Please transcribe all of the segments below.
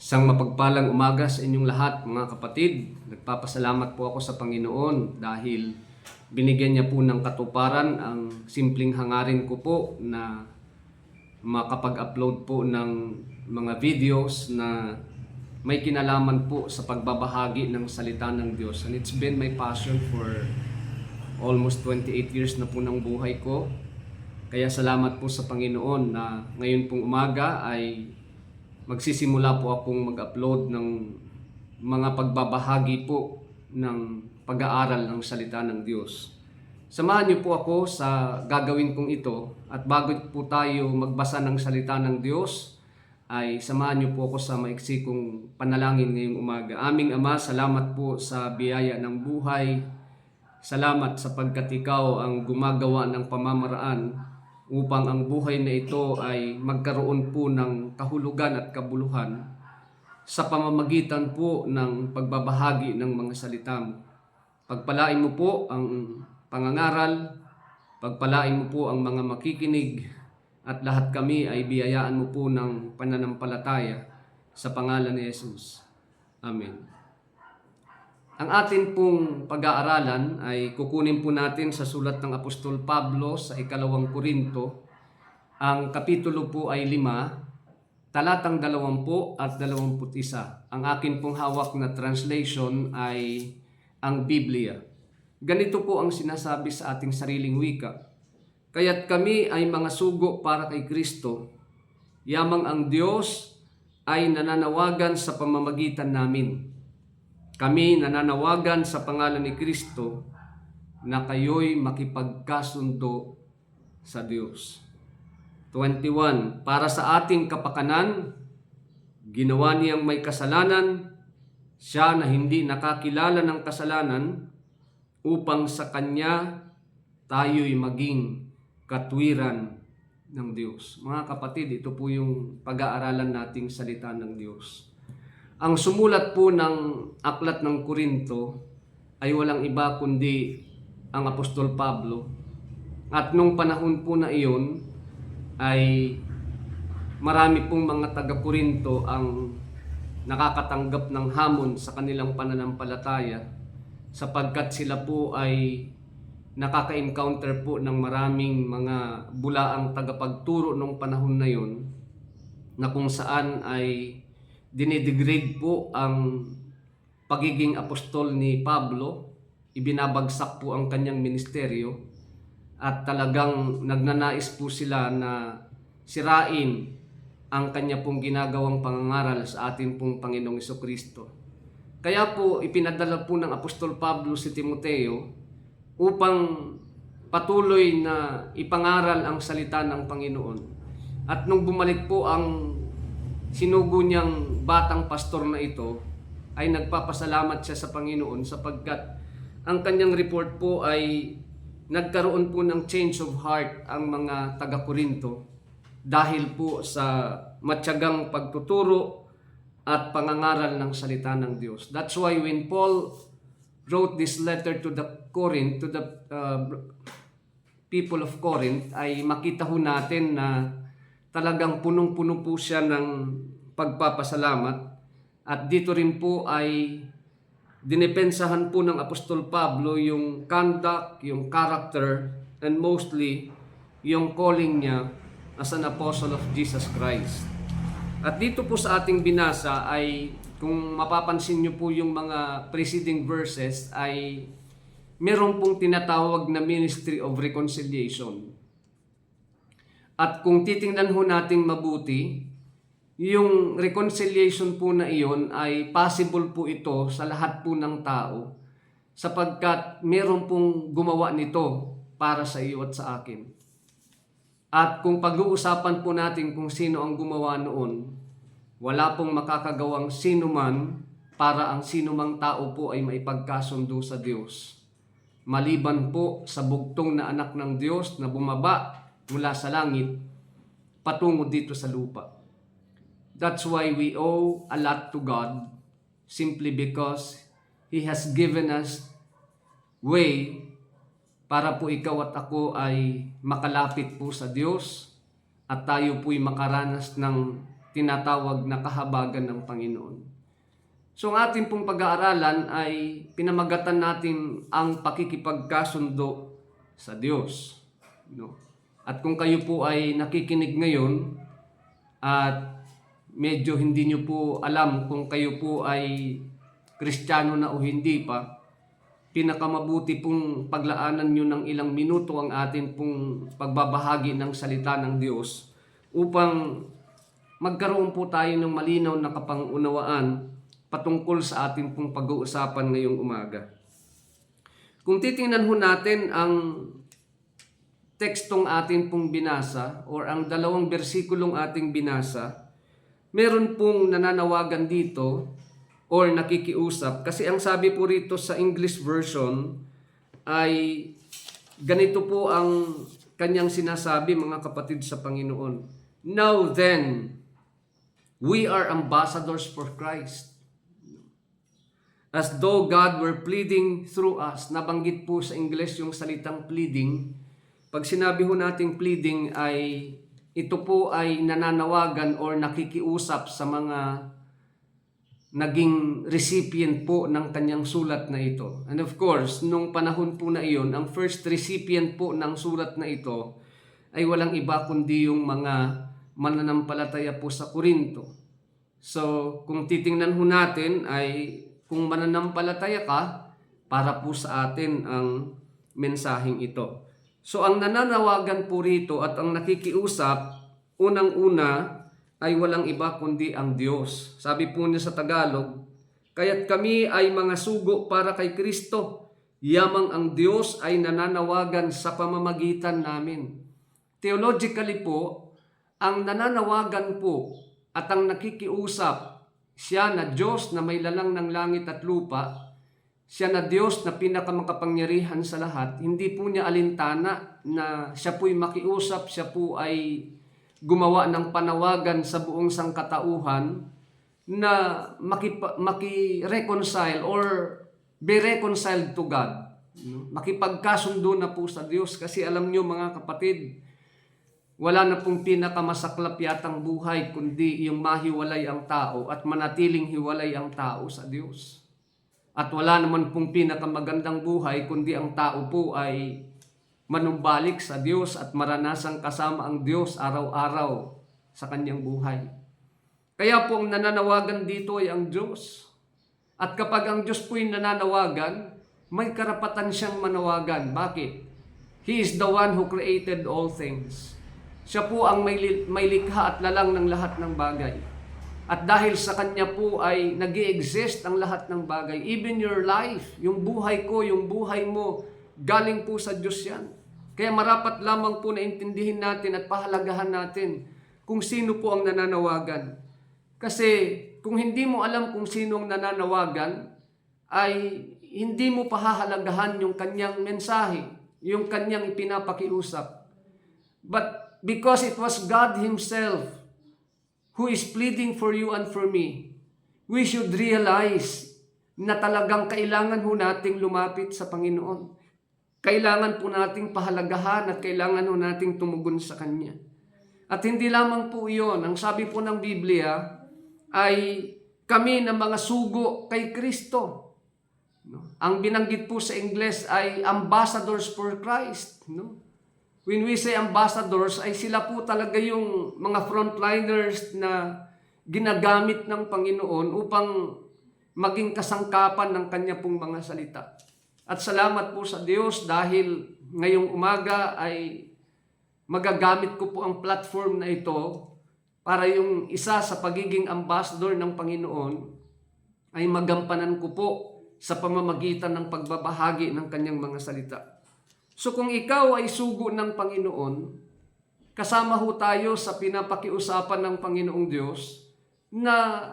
Isang mapagpalang umaga sa inyong lahat, mga kapatid. Nagpapasalamat po ako sa Panginoon dahil binigyan niya po ng katuparan ang simpleng hangarin ko po na makapag-upload po ng mga videos na may kinalaman po sa pagbabahagi ng salita ng Diyos. And it's been my passion for almost 28 years na po ng buhay ko. Kaya salamat po sa Panginoon na ngayon pong umaga ay magsisimula po akong mag-upload ng mga pagbabahagi po ng pag-aaral ng salita ng Diyos. Samahan niyo po ako sa gagawin kong ito, at bago po tayo magbasa ng salita ng Diyos, ay samahan niyo po ako sa maiksi kong panalangin ngayong umaga. Aming Ama, salamat po sa biyaya ng buhay. Salamat sapagkat ikaw ang gumagawa ng pamamaraan upang ang buhay na ito ay magkaroon po ng kahulugan at kabuluhan sa pamamagitan po ng pagbabahagi ng mga salita mo. Pagpalain mo po ang pangangaral, pagpalain mo po ang mga makikinig, at lahat kami ay biyayaan mo po ng pananampalataya sa pangalan ni Jesus. Amen. Ang atin pong pag-aaralan ay kukunin po natin sa sulat ng Apostol Pablo sa 2 Korinto. Ang kapitulo po ay 5, talatang 20 at 21. Ang akin pong hawak na translation ay ang Biblia. Ganito po ang sinasabi sa ating sariling wika. Kaya't kami ay mga sugo para kay Kristo, yamang ang Diyos ay nananawagan sa pamamagitan namin. Kami nananawagan sa pangalan ni Kristo na kayo'y makipagkasundo sa Diyos. 21. Para sa ating kapakanan, ginawa niyang may kasalanan, siya na hindi nakakilala ng kasalanan, upang sa Kanya tayo'y maging katwiran ng Diyos. Mga kapatid, ito po yung pag-aaralan nating salita ng Diyos. Ang sumulat po ng Aklat ng Korinto ay walang iba kundi ang Apostol Pablo. At nung panahon po na iyon ay marami pong mga taga-Korinto ang nakakatanggap ng hamon sa kanilang pananampalataya, sapagkat sila po ay nakaka-encounter po ng maraming mga bulaang tagapagturo nung panahon na yun, na kung saan ay dinidegrade po ang pagiging apostol ni Pablo, ibinabagsak po ang kanyang ministeryo, at talagang nagnanais po sila na sirain ang kanya pong ginagawang pangangaral sa ating pong Panginoong Jesucristo. Kaya po ipinadala po ng Apostol Pablo si Timoteo upang patuloy na ipangaral ang salita ng Panginoon. At nung bumalik po ang sinugo niyang batang pastor na ito, ay nagpapasalamat siya sa Panginoon sapagkat ang kanyang report po ay nagkaroon po ng change of heart ang mga taga-Korinto dahil po sa matyagang pagtuturo at pangangaral ng salita ng Diyos. That's why when Paul wrote this letter to the people of Corinth, ay makita ho natin na talagang punong-puno po siya ng pagpapasalamat. At dito rin po ay dinepensahan po ng Apostol Pablo yung conduct, yung character, and mostly yung calling niya as an apostle of Jesus Christ. At dito po sa ating binasa ay, kung mapapansin niyo po yung mga preceding verses, ay meron pong tinatawag na ministry of reconciliation. At kung titingnan ho natin mabuti, yung reconciliation po na iyon ay possible po ito sa lahat po ng tao, sapagkat meron pong gumawa nito para sa iyo at sa akin. At kung pag-uusapan po natin kung sino ang gumawa noon, wala pong makakagawang sino man para ang sino mang tao po ay maipagkasundo sa Diyos, maliban po sa bugtong na anak ng Diyos na bumaba mula sa langit patungo dito sa lupa. That's why we owe a lot to God, simply because He has given us way para po ikaw at ako ay makalapit po sa Diyos at tayo po'y makaranas ng tinatawag na kahabagan ng Panginoon. So ang ating pong pag-aaralan ay pinamagatan natin ang pakikipagkasundo sa Diyos. No? At kung kayo po ay nakikinig ngayon at medyo hindi nyo po alam kung kayo po ay Kristiyano na o hindi pa, pinakamabuti pong paglaanan nyo ng ilang minuto ang atin pong pagbabahagi ng salita ng Diyos upang magkaroon po tayo ng malinaw na kapangunawaan patungkol sa ating pong pag-uusapan ngayong umaga. Kung titingnan ho natin ang tekstong ating pong binasa or ang dalawang bersikulong ating binasa, meron pong nananawagan dito or nakikiusap. Kasi ang sabi po rito sa English version ay ganito po ang kanyang sinasabi, mga kapatid sa Panginoon. Now then, we are ambassadors for Christ. As though God were pleading through us. Nabanggit po sa English yung salitang pleading. Pag sinabi ho nating pleading ay ito po ay nananawagan or nakikiusap sa mga naging recipient po ng kanyang sulat na ito. And of course, nung panahon po na iyon, ang first recipient po ng sulat na ito ay walang iba kundi yung mga mananampalataya po sa Korinto. So, kung titingnan ho natin ay kung mananampalataya ka, para po sa atin ang mensaheng ito. So, ang nananawagan po rito at ang nakikiusap, unang-una, ay walang iba kundi ang Diyos. Sabi po niya sa Tagalog, kaya't kami ay mga sugo para kay Kristo, yamang ang Diyos ay nananawagan sa pamamagitan namin. Theologically po, ang nananawagan po at ang nakikiusap, siya na Diyos na may lalang ng langit at lupa, siya na Diyos na pinakamakapangyarihan sa lahat, hindi po niya alintana na siya po'y makiusap, siya po ay gumawa ng panawagan sa buong sangkatauhan na maki-reconcile or be reconciled to God. Makipagkasundo na po sa Diyos kasi alam nyo mga kapatid, wala na pong pinakamasaklap yatang buhay kundi yung mahiwalay ang tao at manatiling hiwalay ang tao sa Diyos. At wala naman pong pinakamagandang buhay kundi ang tao po ay manumbalik sa Diyos at maranasang kasama ang Diyos araw-araw sa kanyang buhay. Kaya po ang nananawagan dito ay ang Diyos. At kapag ang Diyos po'y nananawagan, may karapatan siyang manawagan. Bakit? He is the one who created all things. Siya po ang may likha at lalang ng lahat ng bagay. At dahil sa Kanya po ay nag-i-exist ang lahat ng bagay. Even your life, yung buhay ko, yung buhay mo, galing po sa Diyos yan. Kaya marapat lamang po na intindihin natin at pahalagahan natin kung sino po ang nananawagan. Kasi kung hindi mo alam kung sino ang nananawagan, ay hindi mo pahahalagahan yung kanyang mensahe, yung kanyang ipinapakiusap. But because it was God Himself who is pleading for you and for me, we should realize na talagang kailangan ho nating lumapit sa Panginoon. Kailangan po nating pahalagahan at kailangan ho nating tumugon sa Kanya. At hindi lamang po iyon. Ang sabi po ng Biblia ay kami na mga sugo kay Kristo. No? Ang binanggit po sa Ingles ay ambassadors for Christ. No? When we say ambassadors, ay sila po talaga yung mga frontliners na ginagamit ng Panginoon upang maging kasangkapan ng Kanya pong mga salita. At salamat po sa Diyos dahil ngayong umaga ay magagamit ko po ang platform na ito para yung isa sa pagiging ambassador ng Panginoon ay magampanan ko po sa pamamagitan ng pagbabahagi ng Kanyang mga salita. So kung ikaw ay sugo ng Panginoon, kasama ho tayo sa pinapakiusapan ng Panginoong Diyos na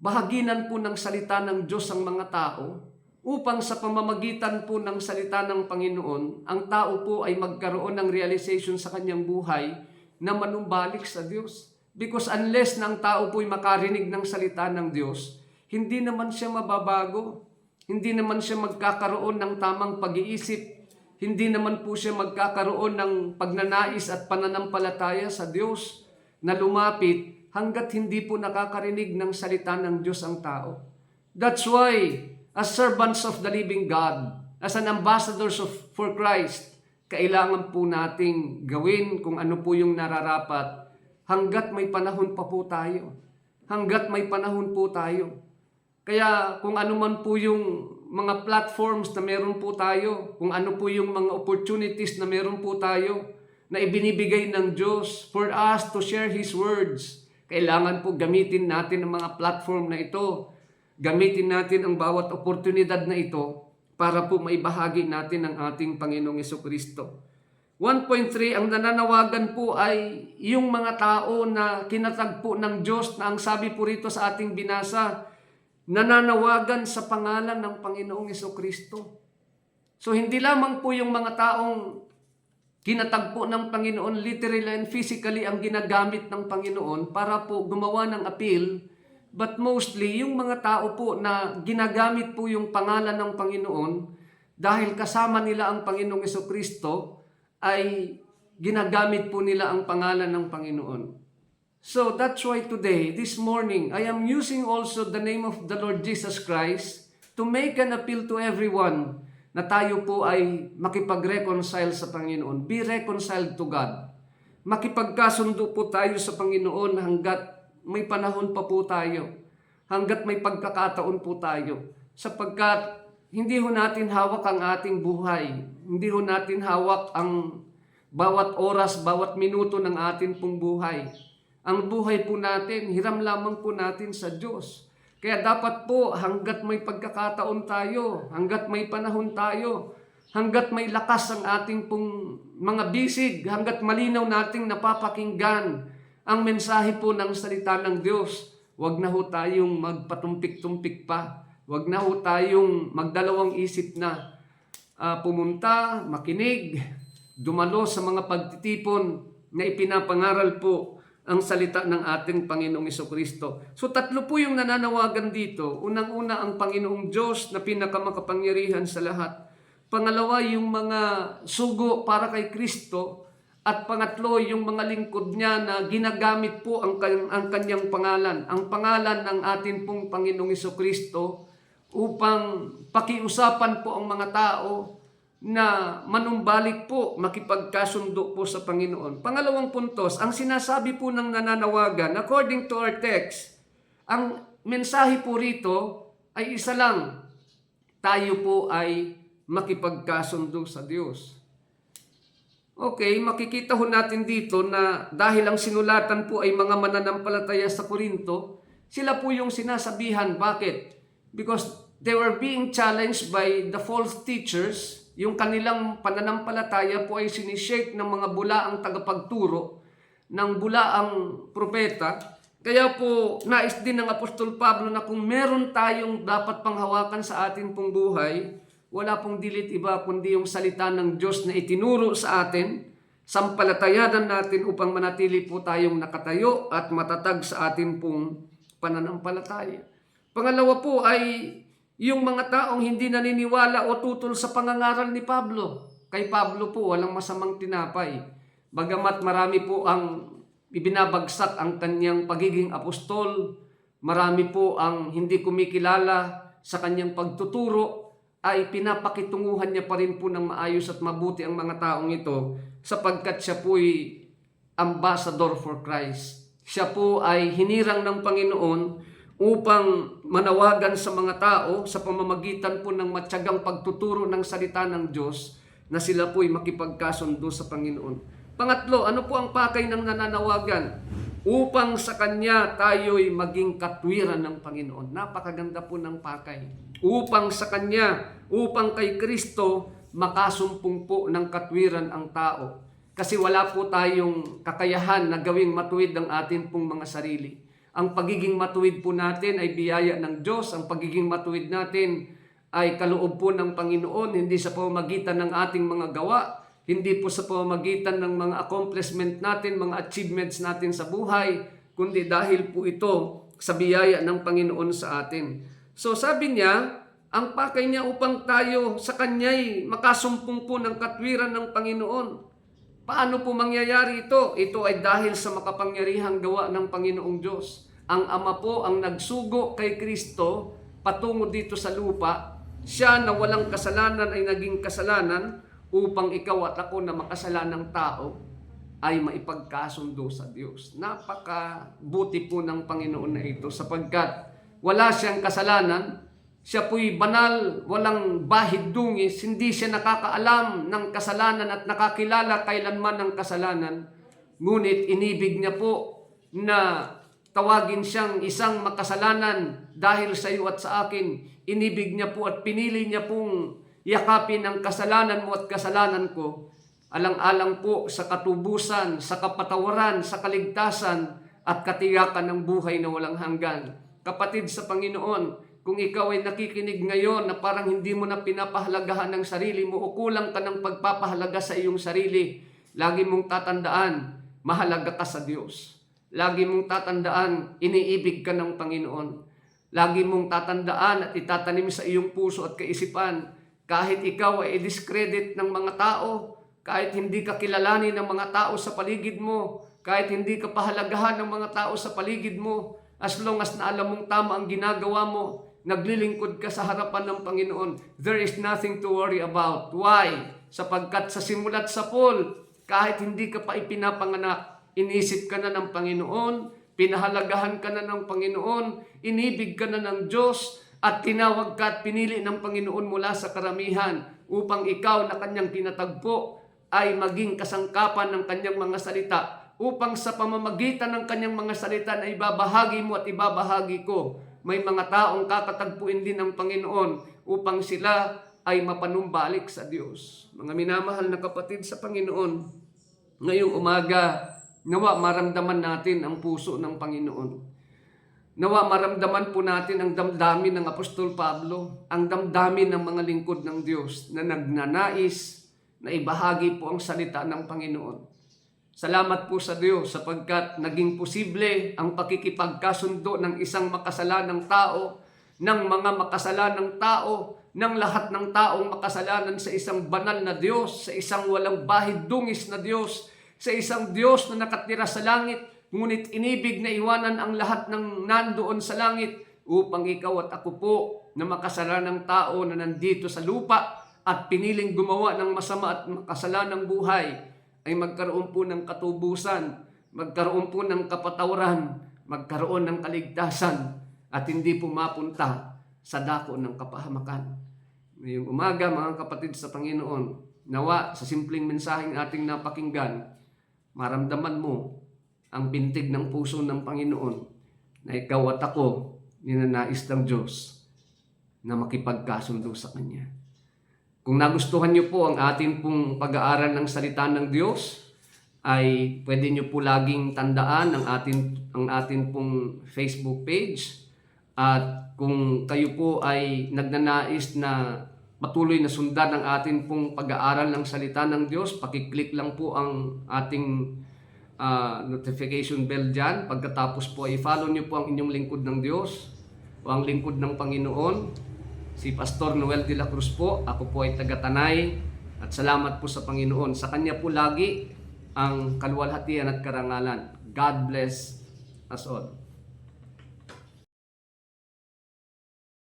bahaginan po ng salita ng Diyos ang mga tao upang sa pamamagitan po ng salita ng Panginoon, ang tao po ay magkaroon ng realization sa kanyang buhay na manumbalik sa Diyos. Because unless na ang tao po ay makarinig ng salita ng Diyos, hindi naman siya mababago. Hindi naman siya magkakaroon ng tamang pag-iisip. Hindi naman po siya magkakaroon ng pagnanais at pananampalataya sa Diyos. na lumapit hanggat hindi po nakakarinig ng salita ng Diyos ang tao. That's why, as servants of the living God, as an ambassadors for Christ, kailangan po nating gawin kung ano po yung nararapat hanggat may panahon pa po tayo. Hanggat may panahon po tayo. Kaya kung ano man po yung mga platforms na meron po tayo, kung ano po yung mga opportunities na meron po tayo, na ibinibigay ng Diyos for us to share His words, kailangan po gamitin natin ang mga platform na ito. Gamitin natin ang bawat oportunidad na ito para po maibahagi natin ang ating Panginoong Jesucristo. 1.3, ang nananawagan po ay yung mga tao na kinatagpo ng Diyos na ang sabi po rito sa ating binasa, nananawagan sa pangalan ng Panginoong Jesucristo. So hindi lamang po yung mga taong kinatagpo ng Panginoon literally and physically ang ginagamit ng Panginoon para po gumawa ng appeal, but mostly yung mga tao po na ginagamit po yung pangalan ng Panginoon dahil kasama nila ang Panginoong Jesucristo, ay ginagamit po nila ang pangalan ng Panginoon. So that's why today, this morning, I am using also the name of the Lord Jesus Christ to make an appeal to everyone na tayo po ay makipag-reconcile sa Panginoon. Be reconciled to God. Makipagkasundo po tayo sa Panginoon hanggat may panahon pa po tayo. Hanggat may pagkakataon po tayo. Sapagkat hindi ho natin hawak ang ating buhay. Hindi ho natin hawak ang bawat oras, bawat minuto ng ating pong buhay. Ang buhay po natin, hiram lamang po natin sa Diyos. Kaya dapat po hanggat may pagkakataon tayo, hanggat may panahon tayo, hanggat may lakas ang ating pong mga bisig, hanggat malinaw nating napapakinggan ang mensahe po ng salita ng Diyos, huwag na ho tayong magpatumpik-tumpik pa. Huwag na ho tayong magdalawang isip na pumunta, makinig, dumalo sa mga pagtitipon na ipinapangaral po ang salita ng ating Panginoong Jesucristo. So tatlo po yung nananawagan dito. Unang-una ang Panginoong Diyos na pinakamakapangyarihan sa lahat. Pangalawa yung mga sugo para kay Kristo. At pangatlo yung mga lingkod niya na ginagamit po ang kanyang pangalan. Ang pangalan ng ating pong Panginoong Jesucristo upang pakiusapan po ang mga tao na manumbalik po, makipagkasundo po sa Panginoon. Pangalawang puntos, ang sinasabi po ng nananawagan, according to our text, ang mensahe po rito ay isa lang, tayo po ay makipagkasundo sa Diyos. Okay, makikita ho natin dito na dahil ang sinulatan po ay mga mananampalataya sa Korinto, sila po yung sinasabihan. Bakit? Because they were being challenged by the false teachers. Yung kanilang pananampalataya po ay sinishake ng mga bulaang tagapagturo, ng bulaang propeta. Kaya po nais din ng Apostol Pablo na kung meron tayong dapat panghawakan sa atin pong buhay, wala pong dilit iba kundi yung salita ng Diyos na itinuro sa atin, sampalatayanan natin upang manatili po tayong nakatayo at matatag sa atin pong pananampalataya. Pangalawa po ay yung mga taong hindi naniniwala o tutol sa pangangaral ni Pablo. Kay Pablo po walang masamang tinapay. Bagamat marami po ang ibinabagsak ang kanyang pagiging apostol, marami po ang hindi kumikilala sa kanyang pagtuturo, ay pinapakitunguhan niya pa rin po ng maayos at mabuti ang mga taong ito sapagkat siya po'y ambassador for Christ. Siya po ay hinirang ng Panginoon upang manawagan sa mga tao sa pamamagitan po ng matyagang pagtuturo ng salita ng Diyos na sila po'y makipagkasundo sa Panginoon. Pangatlo, ano po ang pakay ng nananawagan? Upang sa Kanya tayo'y maging katwiran ng Panginoon. Napakaganda po ng pakay. Upang sa Kanya, upang kay Kristo, makasumpong po ng katwiran ang tao. Kasi wala po tayong kakayahan na gawing matuwid ang atin pong mga sarili. Ang pagiging matuwid po natin ay biyaya ng Diyos. Ang pagiging matuwid natin ay kaloob po ng Panginoon, hindi sa pamamagitan ng ating mga gawa, hindi po sa pamamagitan ng mga accomplishment natin, mga achievements natin sa buhay, kundi dahil po ito sa biyaya ng Panginoon sa atin. So sabi niya, ang pakay niya upang tayo sa Kanya'y makasumpong po ng katwiran ng Panginoon. Paano po mangyayari ito? Ito ay dahil sa makapangyarihang gawa ng Panginoong Diyos. Ang Ama po ang nagsugo kay Kristo patungo dito sa lupa. Siya na walang kasalanan ay naging kasalanan upang ikaw at ako na makasalanang tao ay maipagkasundo sa Diyos. Napakabuti po ng Panginoon na ito sapagkat wala siyang kasalanan. Siya po'y banal, walang bahid dungis, hindi siya nakakaalam ng kasalanan at nakakilala kailanman ng kasalanan. Ngunit inibig niya po na tawagin siyang isang makasalanan dahil sa iyo at sa akin. Inibig niya po at pinili niya pong yakapin ang kasalanan mo at kasalanan ko. Alang-alang po sa katubusan, sa kapatawaran, sa kaligtasan at katiyakan ng buhay na walang hanggan. Kapatid sa Panginoon, kung ikaw ay nakikinig ngayon na parang hindi mo na pinapahalagahan ng sarili mo o kulang ka ng pagpapahalaga sa iyong sarili, lagi mong tatandaan, mahalaga ka sa Diyos. Lagi mong tatandaan, iniibig ka ng Panginoon. Lagi mong tatandaan at itatanim sa iyong puso at kaisipan, kahit ikaw ay discredit ng mga tao, kahit hindi ka kilalanin ng mga tao sa paligid mo, kahit hindi ka pahalagahan ng mga tao sa paligid mo, as long as na alam mong tama ang ginagawa mo, naglilingkod ka sa harapan ng Panginoon, there is nothing to worry about. Why? Sapagkat sa simula't sapol, kahit hindi ka pa ipinapanganak, inisip ka na ng Panginoon, pinahalagahan ka na ng Panginoon, inibig ka na ng Diyos, at tinawag ka at pinili ng Panginoon mula sa karamihan upang ikaw na kanyang tinatagpo ay maging kasangkapan ng kanyang mga salita, upang sa pamamagitan ng kanyang mga salita na ibabahagi mo at ibabahagi ko, may mga taong kakatagpuin din ng Panginoon upang sila ay mapanumbalik sa Diyos. Mga minamahal na kapatid sa Panginoon, ngayong umaga, nawa maramdaman natin ang puso ng Panginoon. Nawa maramdaman po natin ang damdamin ng Apostol Pablo, ang damdamin ng mga lingkod ng Diyos na nagnanais na ibahagi po ang salita ng Panginoon. Salamat po sa Diyos sapagkat naging posible ang pakikipagkasundo ng isang makasalanang tao, ng mga makasalanang tao, ng lahat ng taong makasalanan sa isang banal na Diyos, sa isang walang bahid dungis na Diyos, sa isang Diyos na nakatira sa langit, ngunit inibig na iwanan ang lahat ng nandoon sa langit upang ikaw at ako po na makasalanang tao na nandito sa lupa at piniling gumawa ng masama at makasalanang buhay, ay magkaroon po ng katubusan, magkaroon po ng kapatawaran, magkaroon ng kaligtasan, at hindi po mapunta sa dako ng kapahamakan. Ngayong umaga, mga kapatid sa Panginoon, nawa sa simpleng mensaheng ating napakinggan, maramdaman mo ang bintig ng puso ng Panginoon na ikaw at ako ninanais ng Diyos na makipagkasundo sa Kanya. Kung nagustuhan niyo po ang ating pong pag-aaral ng salita ng Diyos, ay pwede niyo po laging tandaan ang ating pong Facebook page. At kung kayo po ay nagnanais na patuloy na sundan ang ating pong pag-aaral ng salita ng Diyos, pakiclick lang po ang ating notification bell dyan. Pagkatapos po ay follow niyo po ang inyong lingkod ng Diyos o ang lingkod ng Panginoon. Si Pastor Noel de la Cruz po, ako po ay taga-Tanay at salamat po sa Panginoon. Sa Kanya po lagi ang kaluwalhatian at karangalan. God bless us all.